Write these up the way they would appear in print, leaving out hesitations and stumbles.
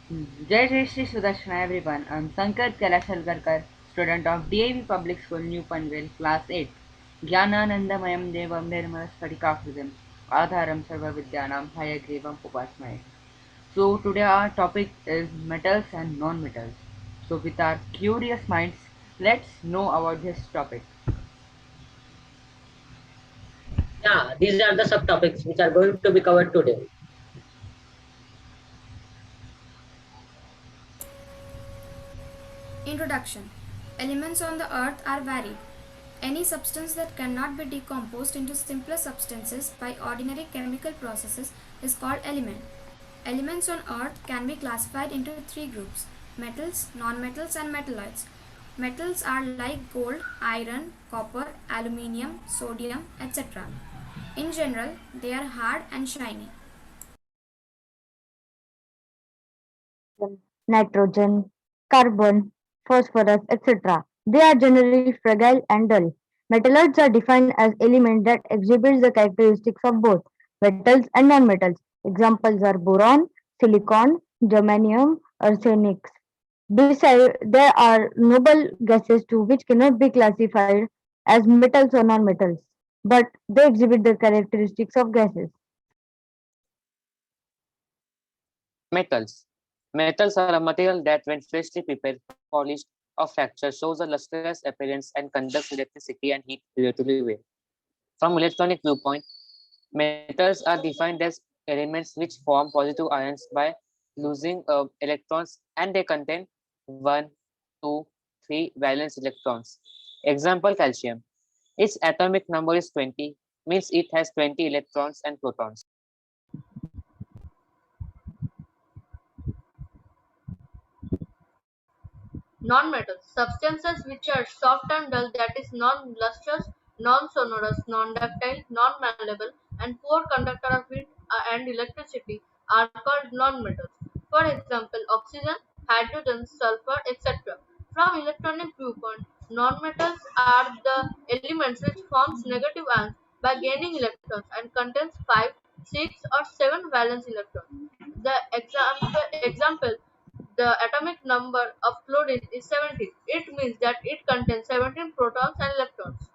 Jai Shri Sudarshana everyone. I'm Sankar Kalashalgarkar, student of DAV Public School, New Panvel, Class 8. Jnananandamayam Devam Nirmalaspadikakridam Adharam Sarva Vidyanam Hayagrivam Upasmaye. So today our topic is metals and non-metals. So with our curious minds, let's know about this topic. Yeah, these are the subtopics which are going to be covered today. Introduction. Elements on the earth are varied. Any substance that cannot be decomposed into simpler substances by ordinary chemical processes is called element. Elements on earth can be classified into three groups: metals, nonmetals, and metalloids. Metals are like gold, iron, copper, aluminium, sodium, etc. In general, they are hard and shiny. Nitrogen, carbon, phosphorus, etc. They are generally fragile and dull. Metalloids are defined as elements that exhibit the characteristics of both metals and nonmetals. Examples are boron, silicon, germanium, arsenics. Besides, there are noble gases too which cannot be classified as metals or nonmetals, but they exhibit the characteristics of gases. Metals. Metals are a material that, when freshly prepared, polished, or fractured, shows a lustrous appearance and conducts electricity and heat relatively well. From electronic viewpoint, metals are defined as elements which form positive ions by losing electrons, and they contain 1, 2, 3 valence electrons. Example, calcium. Its atomic number is 20, means it has 20 electrons and protons. Non-metals: substances which are soft and dull, that is, non-lustrous, non-sonorous, non-ductile, non-malleable, and poor conductor of heat and electricity are called non-metals. For example, oxygen, hydrogen, sulfur, etc. From electronic viewpoint, non-metals are the elements which forms negative ions by gaining electrons and contains 5, 6, or 7 valence electrons. The example, the atomic number of chlorine is 17. It means that it contains 17 protons and electrons.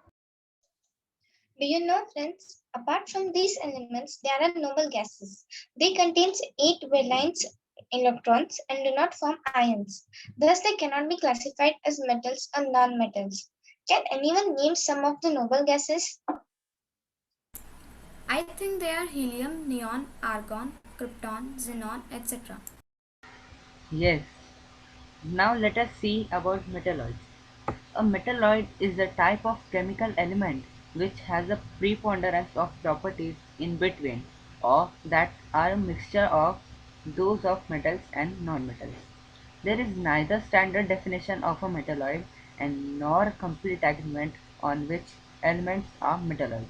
Do you know, friends? Apart from these elements, there are noble gases. They contain 8 valence electrons and do not form ions. Thus, they cannot be classified as metals or non-metals. Can anyone name some of the noble gases? I think they are helium, neon, argon, krypton, xenon, etc. Yes. Now let us see about metalloids. A metalloid is a type of chemical element which has a preponderance of properties in between or that are a mixture of those of metals and nonmetals. There is neither standard definition of a metalloid and nor complete agreement on which elements are metalloids.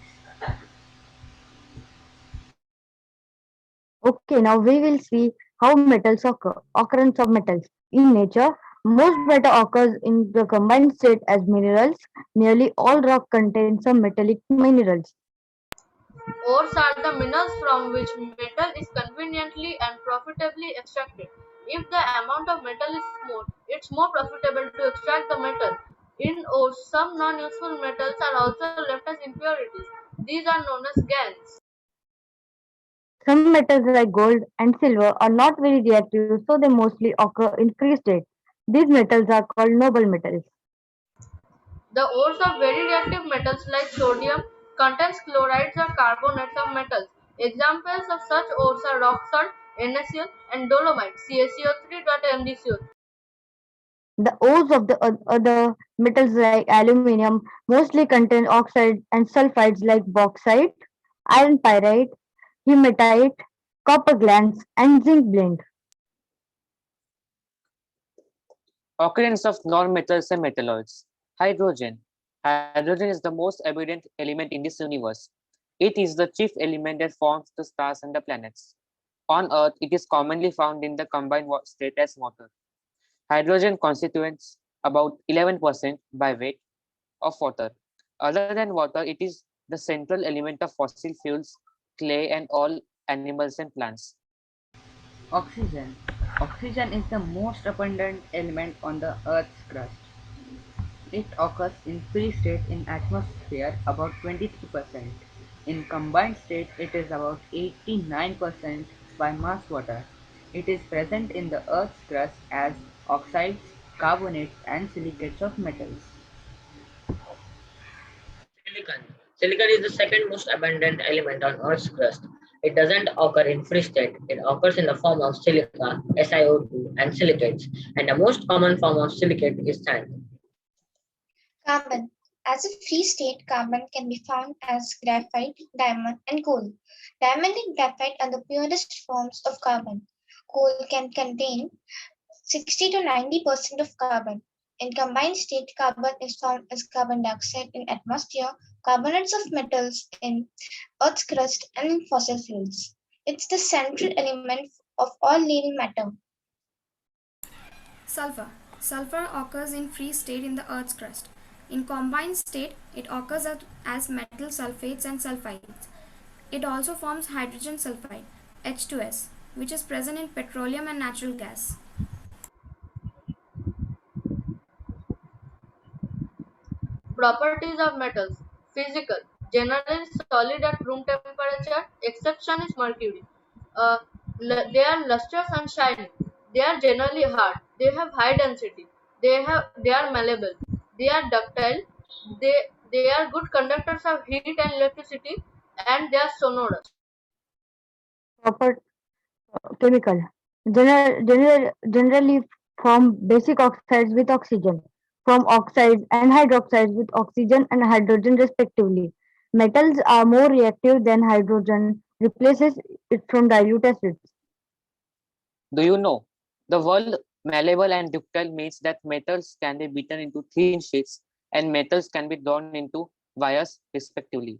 Okay, now we will see how metals occur. Occurrence of metals. In nature, most matter occurs in the combined state as minerals. Nearly all rock contains some metallic minerals. Ores are the minerals from which metal is conveniently and profitably extracted. If the amount of metal is more, it's more profitable to extract the metal. In ores, some non-useful metals are also left as impurities. These are known as gangues. Some metals like gold and silver are not very reactive, so they mostly occur in free state. These metals are called noble metals. The ores of very reactive metals like sodium contains chlorides or carbonates of metals. Examples of such ores are rock salt, NaCl, and dolomite, CaCO3.MgCO3. The ores of the other metals like aluminium mostly contain oxides and sulfides like bauxite, iron pyrite, hematite, copper glands, and zinc blende. Occurrence of non-metals and metalloids. Hydrogen. Hydrogen is the most evident element in this universe. It is the chief element that forms the stars and the planets. On Earth, it is commonly found in the combined state as water. Hydrogen constitutes about 11% by weight of water. Other than water, it is the central element of fossil fuels, clay, and all animals and plants. Oxygen. Oxygen is the most abundant element on the Earth's crust. It occurs in free state in atmosphere about 23%. In combined state it is about 89% by mass water. It is present in the Earth's crust as oxides, carbonates and silicates of metals. Silicon. Silicon is the second most abundant element on Earth's crust. It doesn't occur in free state. It occurs in the form of silica, SiO2, and silicates. And the most common form of silicate is sand. Carbon. As a free state, carbon can be found as graphite, diamond, and coal. Diamond and graphite are the purest forms of carbon. Coal can contain 60 to 90% of carbon. In combined state, carbon is found as carbon dioxide in atmosphere, carbonates of metals in Earth's crust, and in fossil fuels. It's the central element of all living matter. Sulfur. Sulfur occurs in free state in the Earth's crust. In combined state, it occurs as metal sulfates and sulfides. It also forms hydrogen sulfide, H2S, which is present in petroleum and natural gas. Properties of metals. Physical. Generally solid at room temperature. Exception is mercury. Uh, they are lustrous and shiny. They are generally hard. They have high density. They are malleable. They are ductile. They they are good conductors of heat and electricity, and they are sonorous. Proper chemical. Generally form basic oxides with oxygen, form oxides and hydroxides with oxygen and hydrogen respectively. Metals are more reactive than hydrogen, replaces it from dilute acids. Do you know? The word malleable and ductile means that metals can be beaten into thin sheets and metals can be drawn into wires respectively.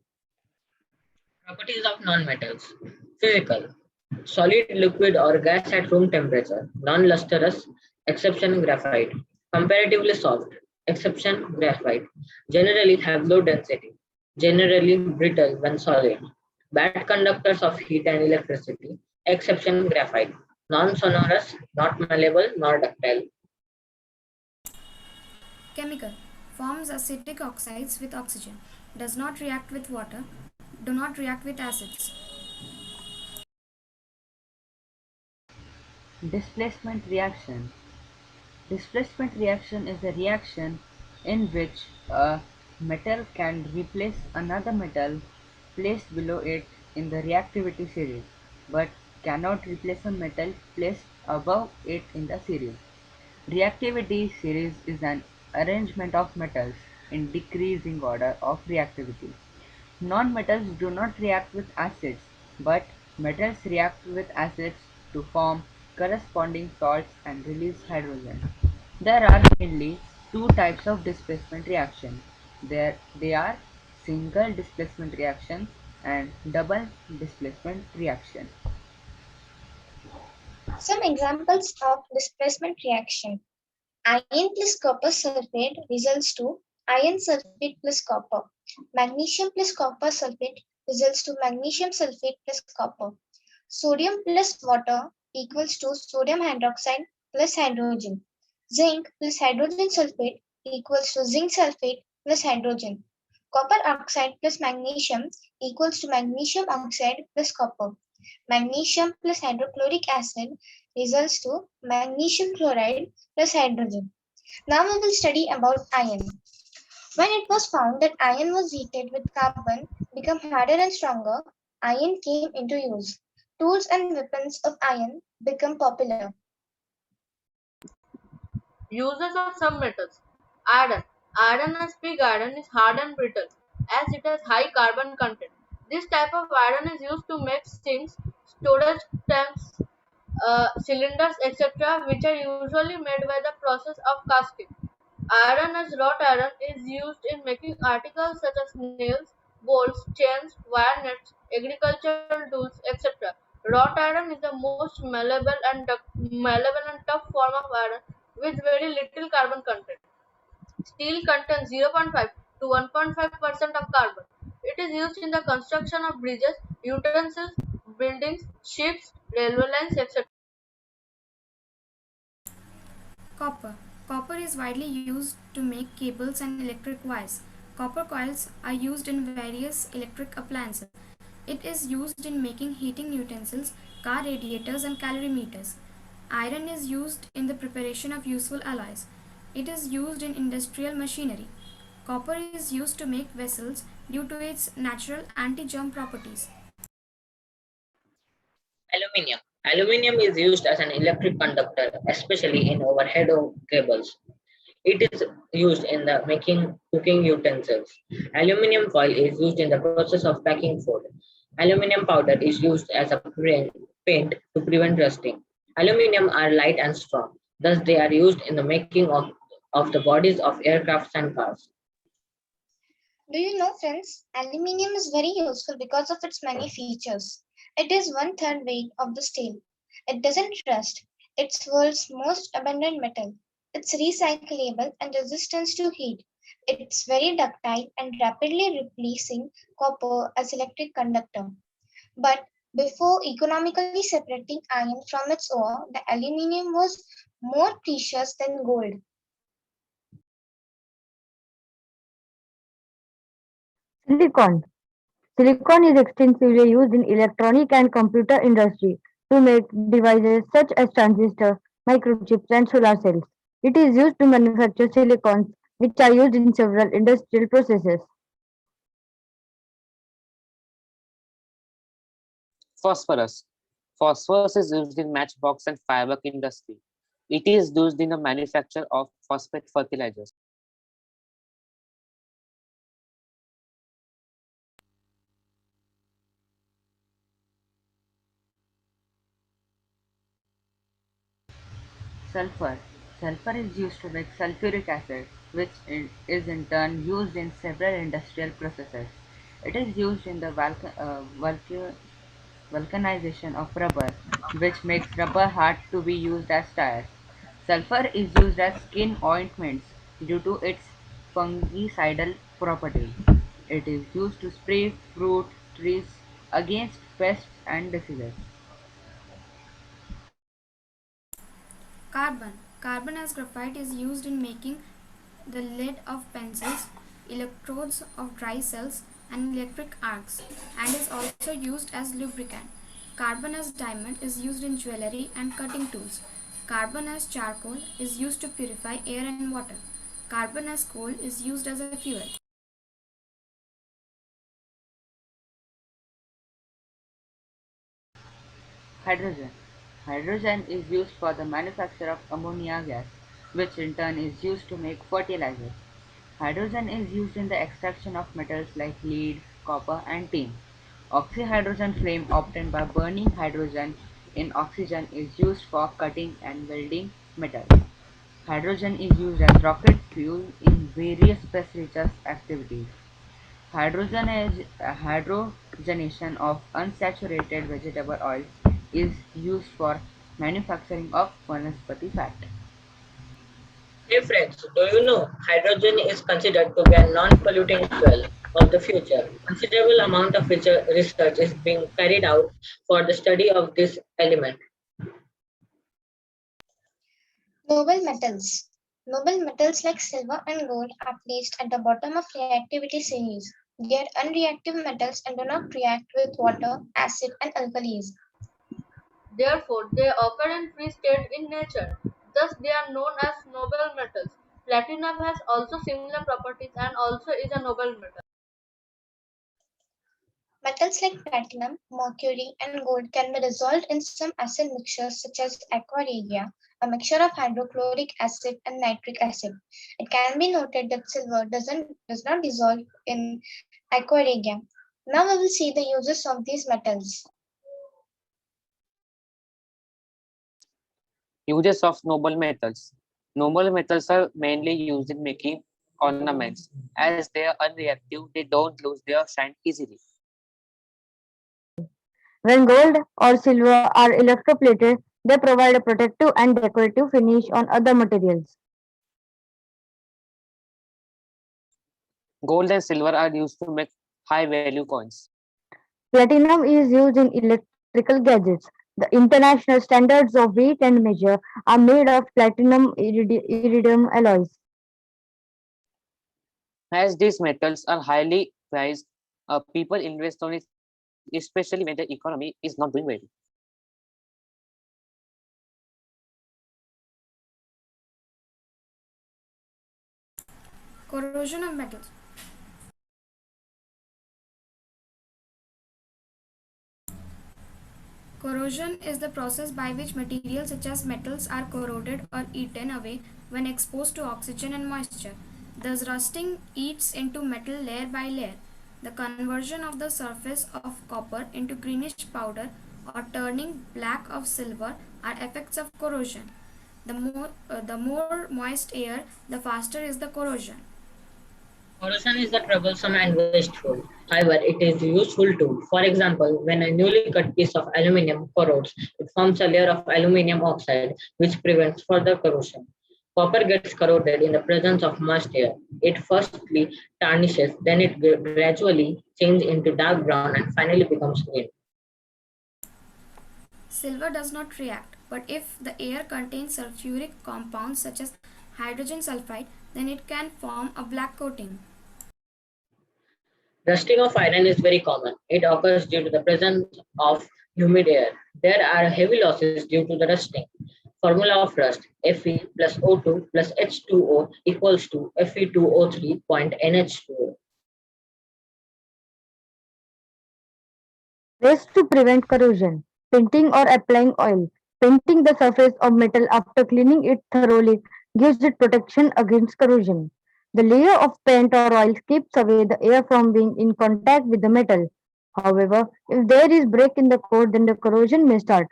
Properties of nonmetals. Physical. Solid, liquid, or gas at room temperature. Non-lustrous, exception graphite. Comparatively soft, exception graphite. Generally have low density. Generally brittle when solid. Bad conductors of heat and electricity, exception graphite. Non-sonorous, not malleable nor ductile. Chemical. Forms acidic oxides with oxygen. Does not react with water. Do not react with acids. Displacement reaction. Displacement reaction is a reaction in which a metal can replace another metal placed below it in the reactivity series, but cannot replace a metal placed above it in the series. Reactivity series is an arrangement of metals in decreasing order of reactivity. Non-metals do not react with acids, but metals react with acids to form corresponding salts and release hydrogen. There are mainly two types of displacement reaction. They are single displacement reaction and double displacement reaction. Some examples of displacement reaction. Iron plus copper sulfate results to iron sulfate plus copper. Magnesium plus copper sulfate results to magnesium sulfate plus copper. Sodium plus water equals to sodium hydroxide plus hydrogen. Zinc plus hydrogen sulfate equals to zinc sulfate plus hydrogen. Copper oxide plus magnesium equals to magnesium oxide plus copper. Magnesium plus hydrochloric acid results to magnesium chloride plus hydrogen. Now we will study about iron. When it was found that iron was heated with carbon become harder and stronger, iron came into use. Tools and weapons of iron become popular. Uses of some metals. Iron. Iron as pig iron is hard and brittle as it has high carbon content. This type of iron is used to make sinks, storage tanks, cylinders, etc., which are usually made by the process of casting. Iron as wrought iron is used in making articles such as nails, bolts, chains, wire nets, agricultural tools, etc. Wrought iron is the most malleable and tough form of iron with very little carbon content. Steel contains 0.5 to 1.5% of carbon. It is used in the construction of bridges, utensils, buildings, ships, railway lines, etc. Copper. Copper is widely used to make cables and electric wires. Copper coils are used in various electric appliances. It is used in making heating utensils, car radiators, and calorimeters. Iron is used in the preparation of useful alloys. It is used in industrial machinery. Copper is used to make vessels due to its natural anti-germ properties. Aluminium. Aluminium is used as an electric conductor, especially in overhead cables. It is used in the making cooking utensils. Aluminium foil is used in the process of packing food. Aluminium powder is used as a paint to prevent rusting. Aluminium are light and strong, thus they are used in the making of the bodies of aircrafts and cars. Do you know, friends, aluminium is very useful because of its many features. It is one-third weight of the steel. It doesn't rust. It's world's most abundant metal. It's recyclable and resistant to heat. It's very ductile and rapidly replacing copper as electric conductor. But before economically separating iron from its ore, the aluminium was more precious than gold. Silicon. Silicon is extensively used in electronic and computer industry to make devices such as transistors, microchips, and solar cells. It is used to manufacture silicons, which are used in several industrial processes. Phosphorus. Phosphorus is used in matchbox and firework industry. It is used in the manufacture of phosphate fertilizers. Sulfur. Sulfur is used to make sulfuric acid, which is in turn used in several industrial processes. It is used in the vulcanization of rubber, which makes rubber hard to be used as tires. Sulfur is used as skin ointments due to its fungicidal properties. It is used to spray fruit trees against pests and diseases. Carbon. Carbon as graphite is used in making the lead of pencils, electrodes of dry cells, and electric arcs, and is also used as lubricant. Carbon as diamond is used in jewelry and cutting tools. Carbon as charcoal is used to purify air and water. Carbon as coal is used as a fuel. Hydrogen. Hydrogen is used for the manufacture of ammonia gas, which in turn is used to make fertilizers. Hydrogen is used in the extraction of metals like lead, copper, and tin. Oxyhydrogen flame obtained by burning hydrogen in oxygen is used for cutting and welding metals. Hydrogen is used as rocket fuel in various space research activities. Hydrogenation of unsaturated vegetable oils is used for manufacturing of vanaspati fat. Hey friends, do you know hydrogen is considered to be a non-polluting fuel of the future? Considerable amount of research is being carried out for the study of this element. Noble metals. Noble metals like silver and gold are placed at the bottom of reactivity series. They are unreactive metals and do not react with water, acid, and alkalis. Therefore, they occur in free state in nature. Thus, they are known as noble metals. Platinum has also similar properties and also is a noble metal. Metals like platinum, mercury, and gold can be dissolved in some acid mixtures such as aqua regia, a mixture of hydrochloric acid and nitric acid. It can be noted that silver does not dissolve in aqua regia. Now we will see the uses of these metals. Uses of noble metals. Noble metals are mainly used in making ornaments. As they are unreactive, they don't lose their shine easily. When gold or silver are electroplated, they provide a protective and decorative finish on other materials. Gold and silver are used to make high value coins. Platinum is used in electrical gadgets. The international standards of weight and measure are made of platinum iridium alloys. As these metals are highly prized, people invest on it, especially when the economy is not doing well. Corrosion of metals. Corrosion is the process by which materials such as metals are corroded or eaten away when exposed to oxygen and moisture. Thus, rusting eats into metal layer by layer. The conversion of the surface of copper into greenish powder or turning black of silver are effects of corrosion. The more moist air, the faster is the corrosion. Corrosion is the troublesome and wasteful. However, it is a useful tool. For example, when a newly cut piece of aluminum corrodes, it forms a layer of aluminum oxide which prevents further corrosion. Copper gets corroded in the presence of moist air. It firstly tarnishes, then it gradually changes into dark brown and finally becomes green. Silver does not react, but if the air contains sulfuric compounds such as hydrogen sulfide, then it can form a black coating. Rusting of iron is very common. It occurs due to the presence of humid air. There are heavy losses due to the rusting. Formula of rust: Fe plus O2 plus H2O equals to Fe2O3.NH2O. Ways to prevent corrosion. Painting or applying oil. Painting the surface of metal after cleaning it thoroughly gives it protection against corrosion. The layer of paint or oil keeps away the air from being in contact with the metal. However, if there is break in the coat, then the corrosion may start.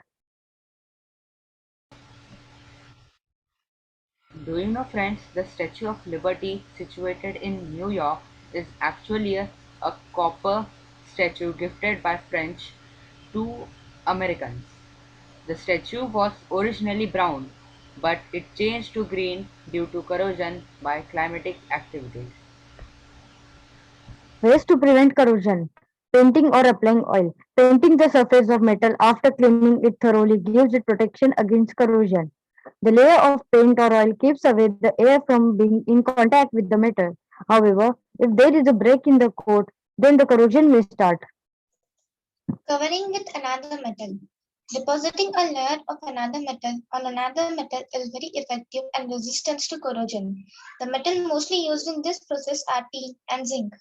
Do you know, friends, the Statue of Liberty, situated in New York, is actually a copper statue gifted by French to Americans. The statue was originally brown, but it changed to green due to corrosion by climatic activities. Ways to prevent corrosion. Painting or applying oil. Painting the surface of metal after cleaning it thoroughly gives it protection against corrosion. The layer of paint or oil keeps away the air from being in contact with the metal. However, if there is a break in the coat, then the corrosion may start. Covering with another metal. Depositing a layer of another metal on another metal is very effective and resistant to corrosion. The metal mostly used in this process are tin and zinc.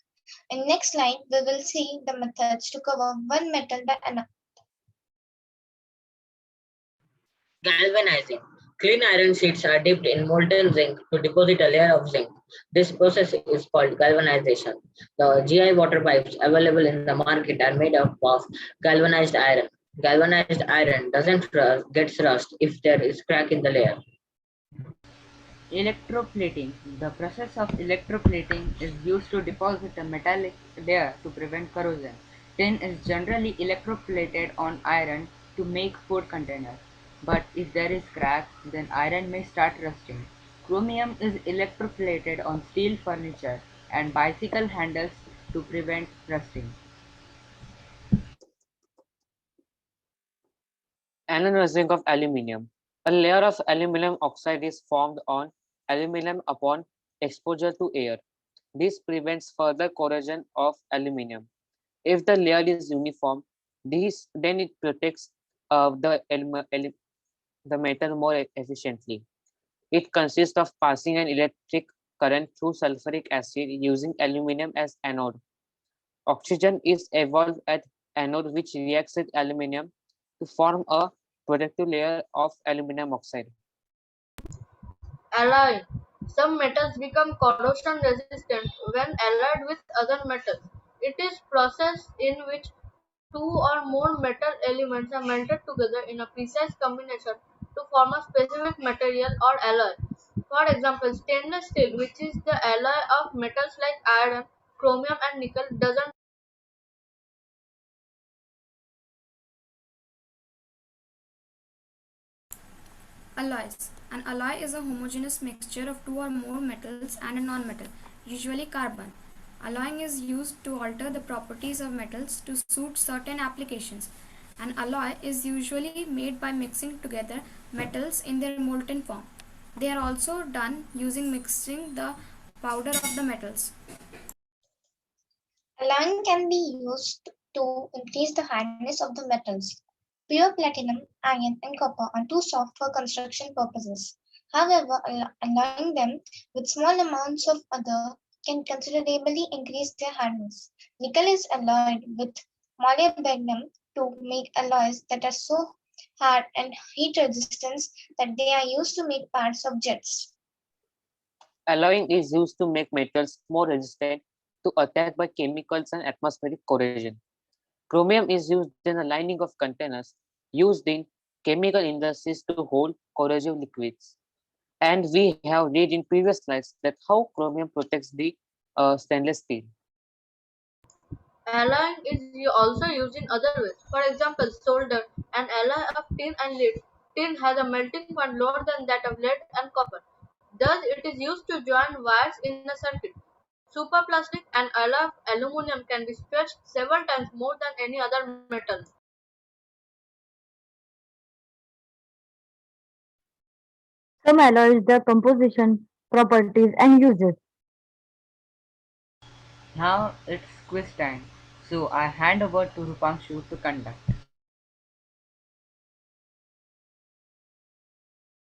In next slide, we will see the methods to cover one metal by another. Galvanizing. Clean iron sheets are dipped in molten zinc to deposit a layer of zinc. This process is called galvanization. The GI water pipes available in the market are made up of galvanized iron. Galvanized iron doesn't gets rust if there is crack in the layer. Electroplating. The process of electroplating is used to deposit a metallic layer to prevent corrosion. Tin is generally electroplated on iron to make food containers, but if there is crack, then iron may start rusting. Chromium is electroplated on steel furniture and bicycle handles to prevent rusting. Anodizing of aluminum. A layer of aluminum oxide is formed on aluminum upon exposure to air. This prevents further corrosion of aluminum. If the layer is uniform, then it protects the metal more efficiently. It consists of passing an electric current through sulfuric acid using aluminum as anode. Oxygen is evolved at anode, which reacts with aluminum to form a protective layer of aluminum oxide. Alloy. Some metals become corrosion resistant when allied with other metals. It is process in which two or more metal elements are melted together in a precise combination to form a specific material or alloy. For example, stainless steel, which is the alloy of metals like iron, chromium, and nickel, doesn't. Alloys. An alloy is a homogeneous mixture of two or more metals and a nonmetal, usually carbon. Alloying is used to alter the properties of metals to suit certain applications. An alloy is usually made by mixing together metals in their molten form. They are also done using mixing the powder of the metals. Alloying can be used to increase the hardness of the metals. Pure platinum, iron, and copper are too soft for construction purposes. However, alloying them with small amounts of other can considerably increase their hardness. Nickel is alloyed with molybdenum to make alloys that are so hard and heat resistant that they are used to make parts of jets. Alloying is used to make metals more resistant to attack by chemicals and atmospheric corrosion. Chromium is used in the lining of containers used in chemical industries to hold corrosive liquids. And we have read in previous slides that how chromium protects the stainless steel. Alloying is also used in other ways. For example, solder, an alloy of tin and lead. Tin has a melting point lower than that of lead and copper. Thus, it is used to join wires in a circuit. Superplastic, an alloy of aluminum, can be stretched several times more than any other metal. Some alloys, their composition, properties, and uses. Now it's quiz time. So I hand over to Rupangshu to conduct.